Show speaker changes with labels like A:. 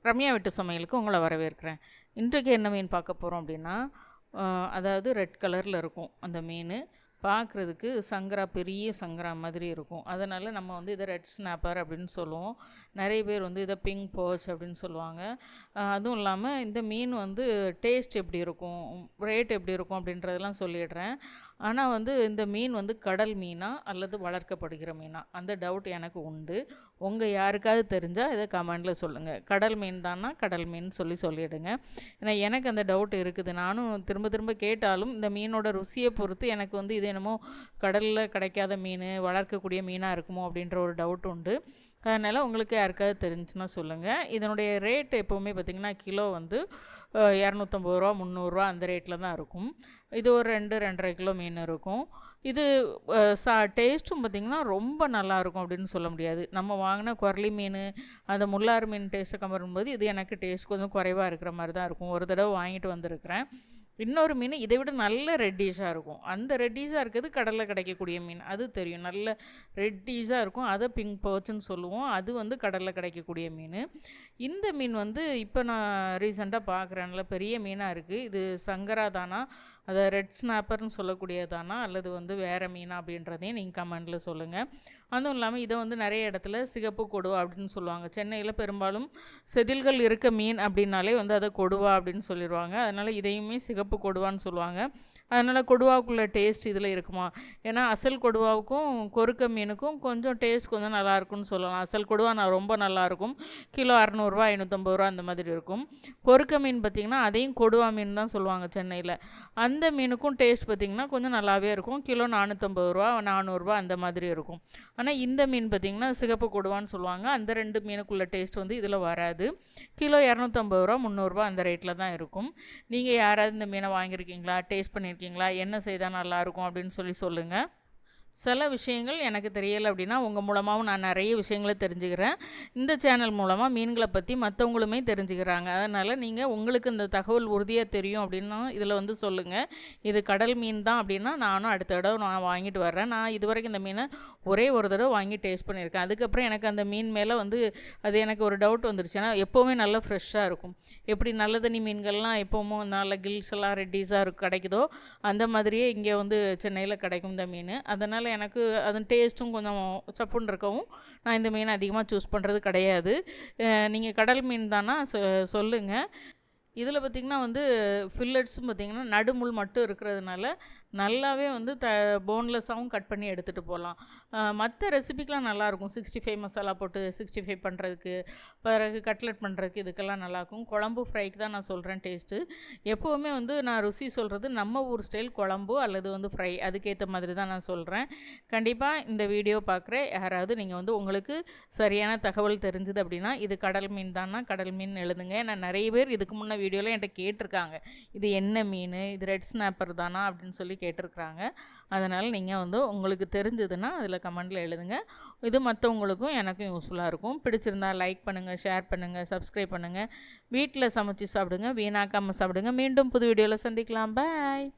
A: ரம்யா வீட்டு சமையலுக்கு உங்களை வரவேற்கிறேன். இன்றைக்கு என்ன மீன் பார்க்க போகிறோம் அப்படின்னா, அதாவது ரெட் கலரில் இருக்கும் அந்த மீன். பார்க்குறதுக்கு சங்கரா, பெரிய சங்கரா மாதிரி இருக்கும். அதனால் நம்ம வந்து இதை ரெட் ஸ்னாப்பர் அப்படின்னு சொல்லுவோம். நிறைய பேர் வந்து இதை பிங்க் போச் அப்படின்னு சொல்லுவாங்க. அதுவும் இல்லாமல் இந்த மீன் வந்து டேஸ்ட் எப்படி இருக்கும், ரேட் எப்படி இருக்கும் அப்படின்றதெல்லாம் சொல்லிடுறேன். ஆனால் வந்து இந்த மீன் வந்து கடல் மீனா அல்லது வளர்க்கப்படுகிற மீனா, அந்த டவுட் எனக்கு உண்டு. உங்கள் யாருக்காவது தெரிஞ்சால் இதை கமெண்டில் சொல்லுங்கள். கடல் மீன் தானா கடல் மீன் சொல்லிவிடுங்க. ஏன்னா எனக்கு அந்த டவுட் இருக்குது. நானும் திரும்ப திரும்ப கேட்டாலும் இந்த மீனோட ருசியை பொறுத்து எனக்கு வந்து இது என்னமோ கடலில் கிடைக்காத மீன், வளர்க்கக்கூடிய மீனாக இருக்குமோ அப்படின்ற ஒரு டவுட் உண்டு. அதனால் உங்களுக்கு யாருக்காவது தெரிஞ்சுன்னா சொல்லுங்கள். இதனுடைய ரேட் எப்போவுமே பார்த்திங்கன்னா கிலோ வந்து 250 ரூபா 300 அந்த ரேட்டில் தான் இருக்கும். இது ஒரு 2-2.5 கிலோ மீன் இருக்கும். இது டேஸ்ட்டும் பார்த்திங்கன்னா ரொம்ப நல்லாயிருக்கும் அப்படின்னு சொல்ல முடியாது. நம்ம வாங்கின குரலி மீன், அந்த முள்ளாறு மீன் டேஸ்ட்டை கம்பேர் பண்ணும்போது இது எனக்கு டேஸ்ட் கொஞ்சம் குறைவாக இருக்கிற மாதிரி தான் இருக்கும். ஒரு தடவை வாங்கிட்டு வந்திருக்கிறேன். இன்னொரு மீன் இதை விட நல்ல ரெட்டிஷாக இருக்கும். அந்த ரெட்டிஷாக இருக்கிறது கடலில் கிடைக்கக்கூடிய மீன், அது தெரியும். நல்ல ரெட்டிஷாக இருக்கும். அதை பிங்க் போச்சுன்னு சொல்லுவோம். அது வந்து கடலில் கிடைக்கக்கூடிய மீன். இந்த மீன் வந்து இப்போ நான் ரீசெண்டாக பார்க்குறேன், நல்ல பெரிய மீனாக இருக்குது. இது சங்கரா தானா, அதை ரெட் ஸ்னாப்பர்னு சொல்லக்கூடியதானா அல்லது வந்து வேறு மீனா அப்படின்றதையும் நீங்கள் கமெண்டில் சொல்லுங்கள். அதுவும் இல்லாமல் இதை வந்து நிறைய இடத்துல சிகப்பு கொடுவா அப்படின்னு சொல்லுவாங்க. சென்னையில் பெரும்பாலும் செதில்கள் இருக்க மீன் அப்படின்னாலே வந்து அதை கொடுவா அப்படின்னு சொல்லிடுவாங்க. அதனால் இதையுமே சிகப்பு கொடுவான்னு சொல்லுவாங்க. அதனால் கொடுவாவுக்குள்ள டேஸ்ட் இதில் இருக்குமா? ஏன்னா அசல் கொடுவாவுக்கும் கொறுக்க மீனுக்கும் கொஞ்சம் டேஸ்ட் கொஞ்சம் நல்லாயிருக்கும்னு சொல்லலாம். அசல் கொடுவா ரொம்ப நல்லாயிருக்கும். கிலோ 600 550 அந்த மாதிரி இருக்கும். கொறுக்க மீன் பார்த்திங்கன்னா அதையும் கொடுவா மீன் தான் சொல்லுவாங்க சென்னையில். அந்த மீனுக்கும் டேஸ்ட் பார்த்திங்கன்னா கொஞ்சம் நல்லாவே இருக்கும். கிலோ 450 400 அந்த மாதிரி இருக்கும். ஆனால் இந்த மீன் பார்த்திங்கன்னா சிகப்பு கொடுவான்னு சொல்லுவாங்க. அந்த 2 மீனுக்குள்ள டேஸ்ட் வந்து இதில் வராது. கிலோ 250 300 அந்த ரேட்டில் தான் இருக்கும். நீங்கள் யாராவது இந்த மீனை வாங்கியிருக்கீங்களா, டேஸ்ட் பண்ணியிருக்கீங்களா, என்ன செய்தால் நல்லாயிருக்கும் அப்படின்னு சொல்லுங்கள். சில விஷயங்கள் எனக்கு தெரியலை அப்படின்னா உங்கள் மூலமாகவும் நான் நிறைய விஷயங்களை தெரிஞ்சுக்கிறேன். இந்த சேனல் மூலமாக மீன்களை பற்றி மற்றவங்களுமே தெரிஞ்சுக்கிறாங்க. அதனால் நீங்கள் உங்களுக்கு இந்த தகவல் உறுதியாக தெரியும் அப்படின்னா இதில் வந்து சொல்லுங்கள். இது கடல் மீன் தான் அப்படின்னா நானும் அடுத்த தடவை நான் வாங்கிட்டு வர்றேன். நான் இது வரைக்கும் இந்த மீனை ஒரே ஒரு தடவை வாங்கி டேஸ்ட் பண்ணியிருக்கேன். அதுக்கப்புறம் எனக்கு அந்த மீன் மேலே வந்து அது எனக்கு ஒரு டவுட் வந்துருச்சு. ஏன்னா எப்போவுமே நல்லா ஃப்ரெஷ்ஷாக இருக்கும். எப்படி நல்ல தண்ணி மீன்கள்லாம் எப்போவும் நல்ல கில்ஸ் எல்லாம் ரெட்டிஸாக கிடைக்குதோ அந்த மாதிரியே இங்கே வந்து சென்னையில் கிடைக்கும் இந்த மீன். அதனால் எனக்கு அதன் டேஸ்ட்டும் கொஞ்சம் சப்புன்னு இருக்கவும் நான் இந்த மீனை அதிகமாக சூஸ் பண்ணுறது கிடையாது. நீங்கள் கடல் மீன் தானா சொல்லுங்கள். இதில் பார்த்திங்கன்னா வந்து ஃபில்லட்ஸும் பார்த்திங்கன்னா நடுமுள் மட்டும் இருக்கிறதுனால நல்லாவே வந்து போன்லெஸ்ஸாகவும் கட் பண்ணி எடுத்துகிட்டு போகலாம். மற்ற ரெசிபிக்கெலாம் நல்லாயிருக்கும். 65 மசாலா போட்டு 65 பண்ணுறதுக்கு, பிறகு கட்லெட் பண்ணுறதுக்கு இதுக்கெல்லாம் நல்லாயிருக்கும். குழம்பு ஃப்ரைக்கு தான் நான் சொல்கிறேன் டேஸ்ட்டு. எப்போவுமே வந்து நான் ருசி சொல்கிறது நம்ம ஊர் ஸ்டைல் குழம்பு அல்லது வந்து ஃப்ரை, அதுக்கேற்ற மாதிரி தான் நான் சொல்கிறேன். கண்டிப்பாக இந்த வீடியோ பார்க்குற யாராவது நீங்கள் வந்து உங்களுக்கு சரியான தகவல் தெரிஞ்சுது அப்படின்னா இது கடல் மீன் தானா கடல் மீன் எழுதுங்க. நான் நிறைய பேர் இதுக்கு முன்னே வீடியோவில் என்கிட்ட கேட்டிருக்காங்க, இது என்ன மீன், இது ரெட் ஸ்னாப்பர் தானா அப்படின்னு சொல்லி கேட்டிருக்கிறாங்க. அதனால் நீங்கள் வந்து உங்களுக்கு தெரிஞ்சதுன்னா அதில் கமெண்டில் எழுதுங்க. இது மற்றவங்களுக்கும் எனக்கும் யூஸ்ஃபுல்லாக இருக்கும். பிடிச்சிருந்தா லைக் பண்ணுங்கள், ஷேர் பண்ணுங்கள், சப்ஸ்கிரைப் பண்ணுங்கள். வீட்டில் சமைச்சு சாப்பிடுங்க, வீணாக்காமல் சாப்பிடுங்க. மீண்டும் புது வீடியோவில் சந்திக்கலாம். பாய்.